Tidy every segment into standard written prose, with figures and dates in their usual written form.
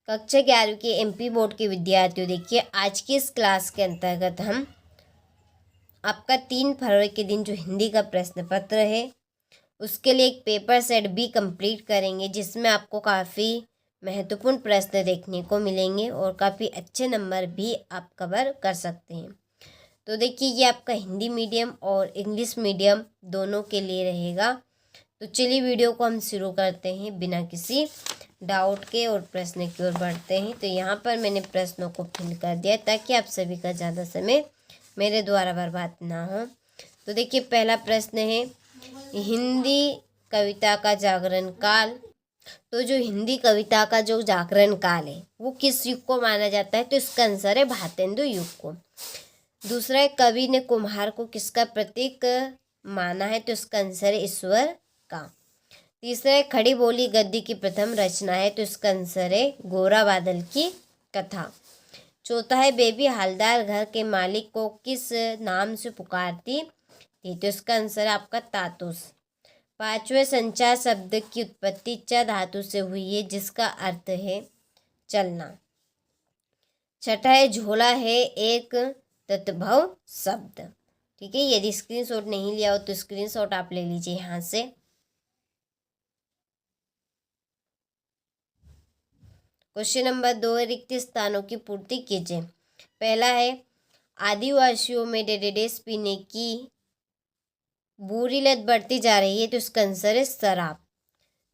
कक्षा 11वीं के एमपी बोर्ड के विद्यार्थियों, देखिए आज की इस क्लास के अंतर्गत हम आपका 3 फरवरी के दिन जो हिंदी का प्रश्न पत्र है उसके लिए एक पेपर सेट भी कंप्लीट करेंगे, जिसमें आपको काफ़ी महत्वपूर्ण प्रश्न देखने को मिलेंगे और काफ़ी अच्छे नंबर भी आप कवर कर सकते हैं। तो देखिए ये आपका हिंदी मीडियम और इंग्लिश मीडियम दोनों के लिए रहेगा। तो चलिए वीडियो को हम शुरू करते हैं बिना किसी डाउट के और प्रश्न की ओर बढ़ते हैं। तो यहाँ पर मैंने प्रश्नों को फिल कर दिया ताकि आप सभी का ज़्यादा समय मेरे द्वारा बर्बाद ना हो। तो देखिए पहला प्रश्न है, हिंदी कविता का जागरण काल। तो जो हिंदी कविता का जो जागरण काल है वो किस युग को माना जाता है? तो इसका आंसर है भारतेंदु युग को। दूसरा है, कवि ने कुम्हार को किसका प्रतीक माना है? तो इसका आंसर है ईश्वर का। तीसरा है, खड़ी बोली गद्य की प्रथम रचना है। तो इसका आंसर है गोरा बादल की कथा। चौथा है, बेबी हालदार घर के मालिक को किस नाम से पुकारती थी? तो इसका आंसर है आपका तातुस। पांचवें, संचार शब्द की उत्पत्ति च धातु से हुई है, जिसका अर्थ है चलना। छठा है, झोला है एक तद्भव शब्द। ठीक है, यदि स्क्रीनशॉट नहीं लिया हो तो स्क्रीनशॉट आप ले लीजिए यहाँ से। क्वेश्चन नंबर 2, रिक्त स्थानों की पूर्ति कीजिए। पहला है, आदिवासियों में डेडेडेस पीने की बुरी लत बढ़ती जा रही है। तो इसका आंसर है शराब।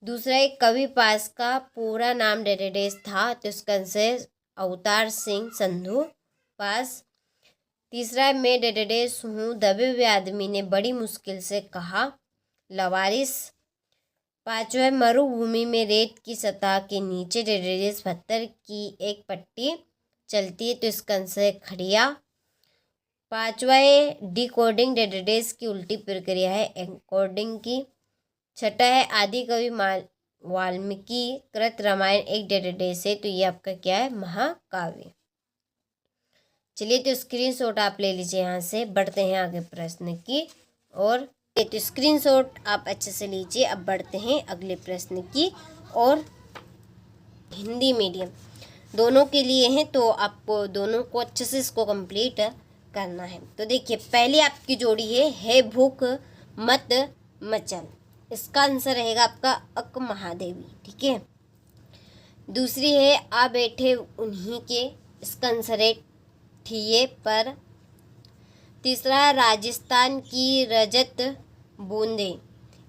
दूसरा है, कवि पास का पूरा नाम डेडेडेस था। तो इसका आंसर है अवतार सिंह संधू पास। तीसरा है, मैं डेडेडेस हूँ, दबे हुए आदमी ने बड़ी मुश्किल से कहा। लवारिस। पांचवा है, मरुभूमि में रेत की सतह के नीचे डेडेडेस पत्थर की एक पट्टी चलती है। तो इसका आंसर है खड़िया। पांचवा है, डिकोडिंग डेडेडेस की उल्टी प्रक्रिया है एन्कोडिंग की। छठा है, आदि कवि वाल्मीकि कृत रामायण एक डेडेडेस है। तो ये आपका क्या है? महाकाव्य। चलिए तो स्क्रीनशॉट आप ले लीजिए यहाँ से। बढ़ते हैं आगे प्रश्न की और तो स्क्रीनशॉट आप अच्छे से लीजिए। अब बढ़ते हैं अगले प्रश्न की और हिंदी मीडियम दोनों के लिए हैं, तो आपको दोनों को अच्छे से इसको कंप्लीट करना है। तो देखिए पहली आपकी जोड़ी है भूख मत मचल। इसका आंसर रहेगा आपका अक महादेवी। ठीक है। दूसरी है, आ बैठे उन्हीं के। इसका आंसर है ठिये पर। तीसरा है, राजस्थान की रजत बूंदे।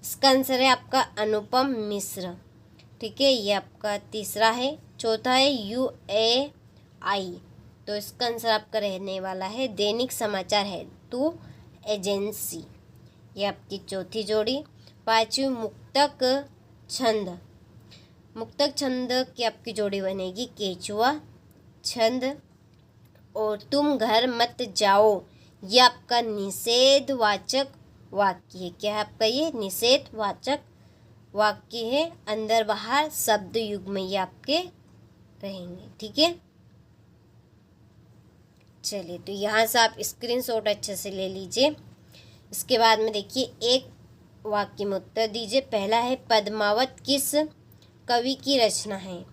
इसका आंसर है आपका अनुपम मिश्र। ठीक है, ये आपका तीसरा है। चौथा है, UAI। तो इसका आंसर आपका रहने वाला है दैनिक समाचार हेतु एजेंसी। ये आपकी चौथी जोड़ी। पांचवी, मुक्तक छंद। मुक्तक छंद की आपकी जोड़ी बनेगी केचुआ छंद। और तुम घर मत जाओ, ये आपका निषेधवाचक वाक्य है। क्या है आपका? ये निषेधवाचक वाक्य है। अंदर बाहर शब्द युग में ये आपके रहेंगे। ठीक है, चलिए तो यहाँ से आप स्क्रीनशॉट अच्छे से ले लीजिए। इसके बाद में देखिए एक वाक्य में उत्तर दीजिए। पहला है, पद्मावत किस कवि की रचना है?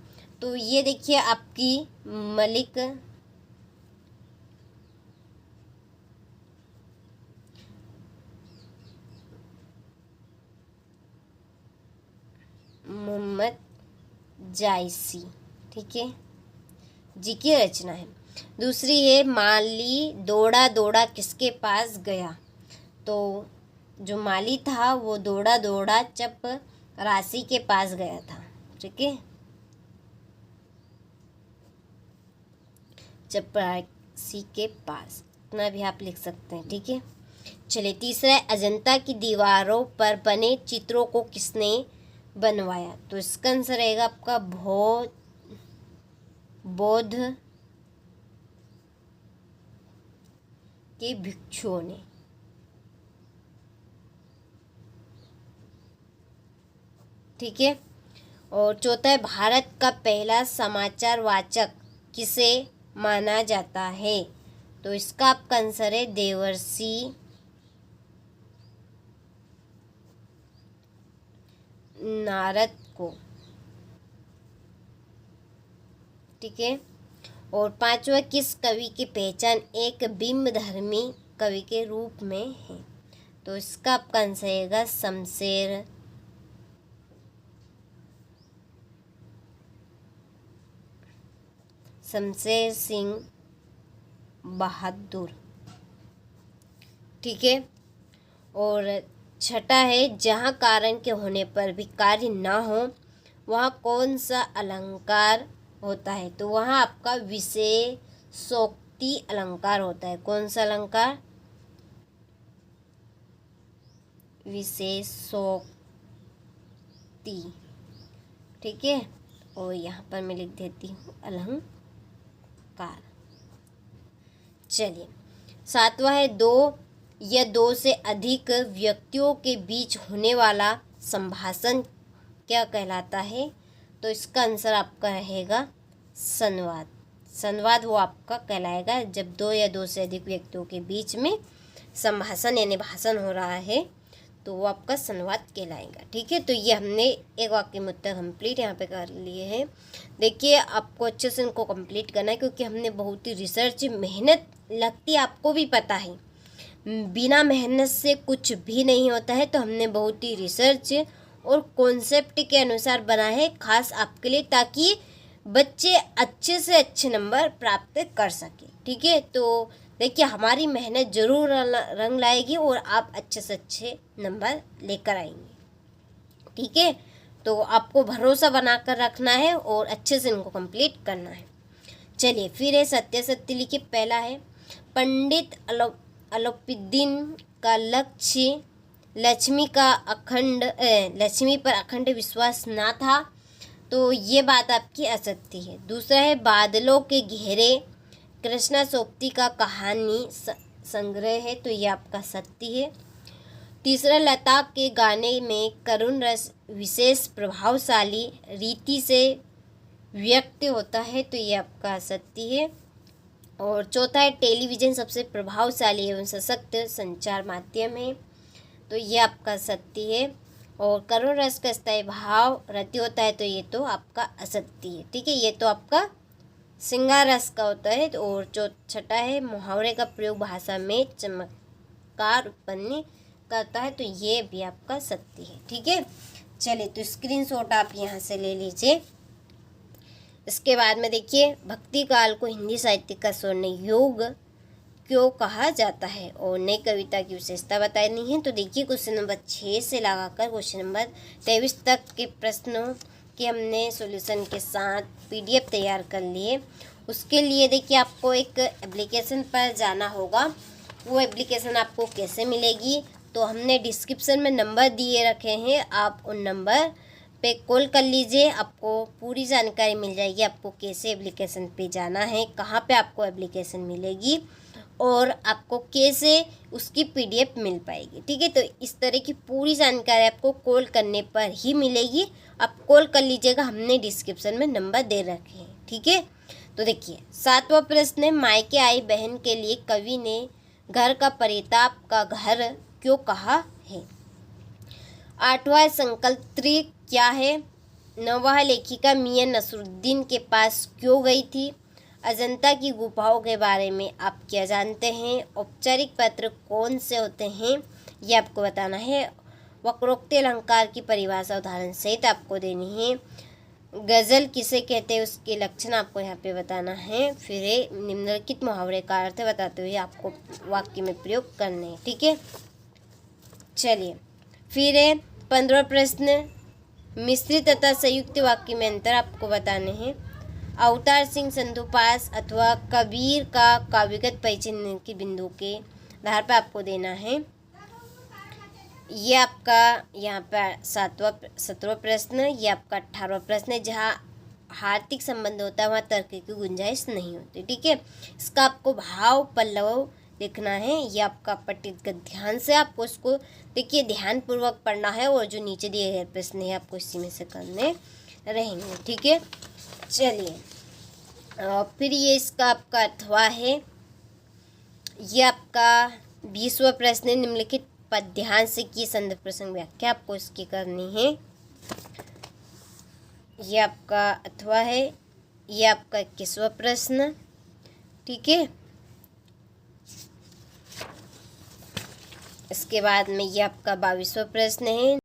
तो ये देखिए आपकी मलिक मोहम्मद जायसी, ठीक है, जी की रचना है। दूसरी है, माली दौड़ा दौड़ा किसके पास गया? तो जो माली था वो दौड़ा दौड़ा चपरासी के पास गया था। ठीक है, चपरासी के पास, इतना भी आप लिख सकते हैं। ठीक है, चलिए तीसरा है, अजंता की दीवारों पर बने चित्रों को किसने बनवाया? तो इसका आंसर रहेगा आपका बौद्ध के भिक्षुओं ने। ठीक है, और चौथा है, भारत का पहला समाचार वाचक किसे माना जाता है? तो इसका आपका आंसर है देवर्षि नारद को। ठीक है। और पांचवा, किस कवि की पहचान एक बिंबधर्मी कवि के रूप में है? तो इसका आपका आंसर रहेगा शमशेर सिंह बहादुर, ठीक है। और छठा है, जहाँ कारण के होने पर भी कार्य ना हो वहाँ कौन सा अलंकार होता है? तो वहाँ आपका विशेषोक्ति अलंकार होता है। कौन सा अलंकार? विशेषोक्ति, ठीक है। और यहाँ पर मैं लिख देती हूँ अलंकार। चलिए, सातवां है, दो या दो से अधिक व्यक्तियों के बीच होने वाला संभाषण क्या कहलाता है? तो इसका आंसर आपका रहेगा संवाद। संवाद वो आपका कहलाएगा जब दो या दो से अधिक व्यक्तियों के बीच में संभाषण यानी भाषण हो रहा है, तो वो आपका संवाद कहलाएगा, ठीक है। तो ये हमने एक वाक्य में उत्तर कंप्लीट यहाँ पे कर लिए हैं। देखिए, आपको अच्छे से इनको कंप्लीट करना है, क्योंकि हमने बहुत ही रिसर्च मेहनत लगती है, आपको भी पता है बिना मेहनत से कुछ भी नहीं होता है। तो हमने बहुत ही रिसर्च और कॉन्सेप्ट के अनुसार बना है खास आपके लिए, ताकि बच्चे अच्छे से अच्छे नंबर प्राप्त कर सकें, ठीक है। तो देखिए, हमारी मेहनत जरूर रंग लाएगी और आप अच्छे से अच्छे नंबर लेकर आएंगे, ठीक है। तो आपको भरोसा बनाकर रखना है और अच्छे से इनको कंप्लीट करना है। चलिए, फिर है सत्य सत्य लिखिए। पहला है, पंडित अलाउद्दीन का लक्ष्य लक्ष्मी पर अखंड विश्वास ना था, तो ये बात आपकी असत्य है। दूसरा है, बादलों के घेरे कृष्णा सोप्ती का कहानी संग्रह है, तो ये आपका सत्य है। तीसरा, लता के गाने में करुण रस विशेष प्रभावशाली रीति से व्यक्त होता है, तो ये आपका सत्य है। और चौथा है, टेलीविज़न सबसे प्रभावशाली एवं सशक्त संचार माध्यम है, तो ये आपका सत्य है। और करुण रस का स्थायी भाव रति होता है, तो ये तो आपका असत्य है, ठीक है। ये तो आपका श्रृंगार रस का होता है। और छठा है, मुहावरे का प्रयोग भाषा में चमत्कार उत्पन्न करता है, तो ये भी आपका सत्य है, ठीक है। चलिए, तो स्क्रीनशॉट आप यहाँ से ले लीजिए। इसके बाद में देखिए, भक्ति काल को हिंदी साहित्य का स्वर्ण युग क्यों कहा जाता है और नई कविता की विशेषता बतानी है। तो देखिए, क्वेश्चन नंबर 6 से लगाकर क्वेश्चन नंबर 23 तक के प्रश्नों के हमने सॉल्यूशन के साथ PDF तैयार कर लिए। उसके लिए देखिए, आपको एक एप्लीकेशन पर जाना होगा। वो एप्लीकेशन आपको कैसे मिलेगी? तो हमने डिस्क्रिप्शन में नंबर दिए रखे हैं, आप उन नंबर पे कॉल कर लीजिए, आपको पूरी जानकारी मिल जाएगी। आपको कैसे एप्लीकेशन पे जाना है, कहाँ पे आपको एप्लीकेशन मिलेगी और आपको कैसे उसकी PDF मिल पाएगी, ठीक है। तो इस तरह की पूरी जानकारी आपको कॉल करने पर ही मिलेगी। आप कॉल कर लीजिएगा, हमने डिस्क्रिप्शन में नंबर दे रखे हैं, ठीक है। तो देखिए, 7वां प्रश्न है, मायके आई बहन के लिए कवि ने घर का परिताप का घर क्यों कहा है? 8वां, संकल्पत्री क्या है? 9वां, लेखिका मियां नसरुद्दीन के पास क्यों गई थी? अजंता की गुफाओं के बारे में आप क्या जानते हैं? औपचारिक पत्र कौन से होते हैं, ये आपको बताना है। वक्रोक्ति अलंकार की परिभाषा उदाहरण सहित आपको देनी है। गज़ल किसे कहते हैं, उसके लक्षण आपको यहाँ पे बताना है। फिर निम्नलिखित मुहावरे का अर्थ बताते हुए आपको वाक्य में प्रयोग करने हैं, ठीक है। चलिए, फिर 15वां प्रश्न, मिश्रित तथा संयुक्त वाक्य में अंतर आपको बताने हैं। अवतार सिंह संधु पास अथवा कबीर का काव्यगत परिचय के बिंदु के आधार पर आपको देना है। ये आपका यहाँ पर 17वां प्रश्न, ये आपका 18वां प्रश्न है। जहाँ हार्दिक संबंध होता है वहाँ तर्क की गुंजाइश नहीं होती, ठीक है। इसका आपको भाव पल्लव लिखना है। ये आपका पठित ध्यान से आपको इसको देखिए, ध्यानपूर्वक पढ़ना है और जो नीचे दिए गए प्रश्न है आपको इसी में से करने रहेंगे, ठीक है। चलिए, फिर ये इसका आपका अथवा है। ये आपका 20वां प्रश्न है, निम्नलिखित पद ध्यान से की संदर्भ प्रसंग व्याख्या आपको इसकी करनी है। ये आपका अथवा है। ये आपका 21वां प्रश्न। ठीक है, इसके बाद में ये आपका 22वां प्रश्न है।